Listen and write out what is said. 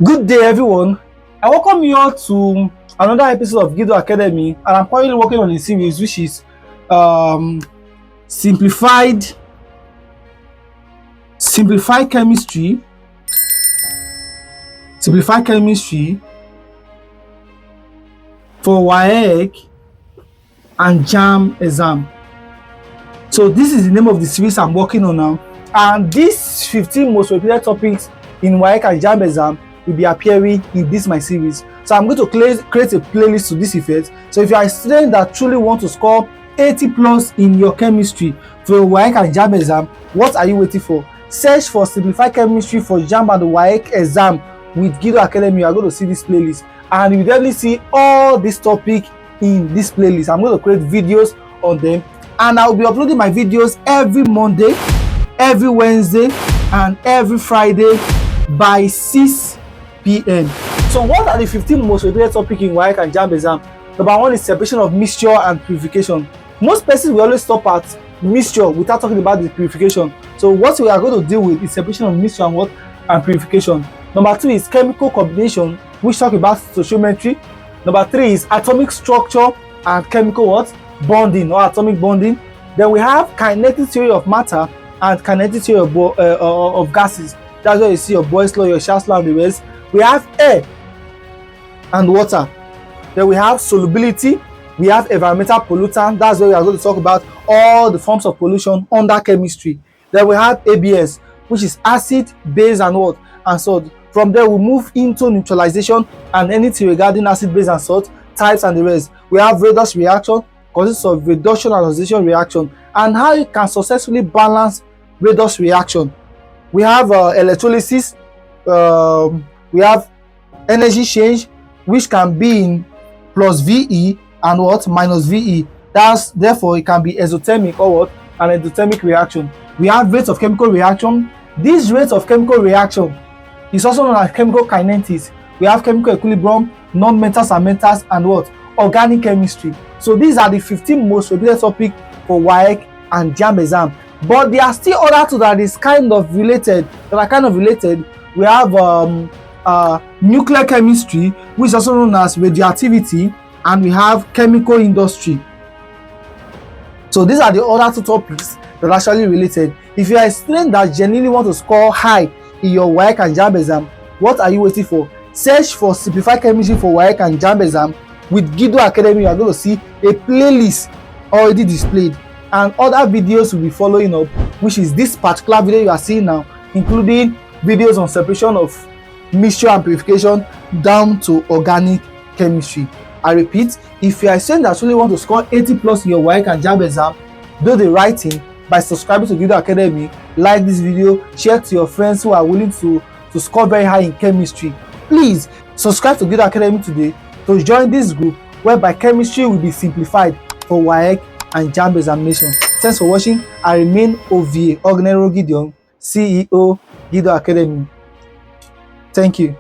Good day, everyone. I welcome you all to another episode of Gido Academy, and I'm currently working on a series which is Simplified Chemistry for WAEC and JAMB exam. So this is the name of the series I'm working on now, and these 15 most repeated topics in WAEC and JAMB exam will be appearing in this my series. So I'm going to create a playlist to this effect. So if you are a student that truly want to score 80 plus in your chemistry for WAEC and JAMB exam, what are you waiting for? Search for Simplified Chemistry for JAMB and the WAEC exam with Gido Academy. You are going to see this playlist, and you will definitely see all this topic in this playlist. I'm going to create videos on them, and I will be uploading my videos every Monday, every Wednesday, and every Friday by 6 p.m. So what are the 15 most repeated topics in WAEC and JAMB exam? Number one is separation of mixture and purification. Most persons will always stop at mixture without talking about the purification. So what we are going to deal with is separation of mixture and purification. Number two is chemical combination, which talk about stoichiometry. Number three is atomic structure and chemical bonding or atomic bonding. Then we have kinetic theory of matter and kinetic theory of gases. That's where you see your Boyle's law, your Charles law, and the rest. We have air and water. Then we have solubility. We have environmental pollutant. That's where we are going to talk about all the forms of pollution under chemistry. Then we have ABS, which is acid, base, and salt. From there, we move into neutralization and anything regarding acid, base, and salt types and the rest. We have redox reaction, consists of reduction and oxidation reaction, and how you can successfully balance redox reaction. We have electrolysis. We have energy change, which can be in plus VE and minus VE. Therefore it can be exothermic or an endothermic reaction. We have rates of chemical reaction. These rates of chemical reaction is also known as chemical kinetics. We have chemical equilibrium, non-metals and metals, and organic chemistry. So these are the 15 most repeated topics for WAEC and JAMB exam. But there are still other two that are kind of related. We have nuclear chemistry, which is also known as radioactivity, and we have chemical industry. So these are the other two topics that are actually related. If you are a student that genuinely want to score high in your WAEC and JAMB exam, what are you waiting for? Search for Simplified Chemistry for WAEC and JAMB exam with Gido Academy. You are going to see a playlist already displayed, and other videos will be following up, which is this particular video you are seeing now, including videos on separation of mixture and purification down to organic chemistry. I repeat, if you are a student that really want to score 80 plus in your WAEC and JAMB exam, do the right thing by subscribing to Gido Academy, like this video, share to your friends who are willing to score very high in chemistry. Please subscribe to Gido Academy today to join this group whereby chemistry will be simplified for WAEC and JAMB examination. Thanks for watching. I remain OVA Ognero Gideon, CEO Gido Academy. Thank you.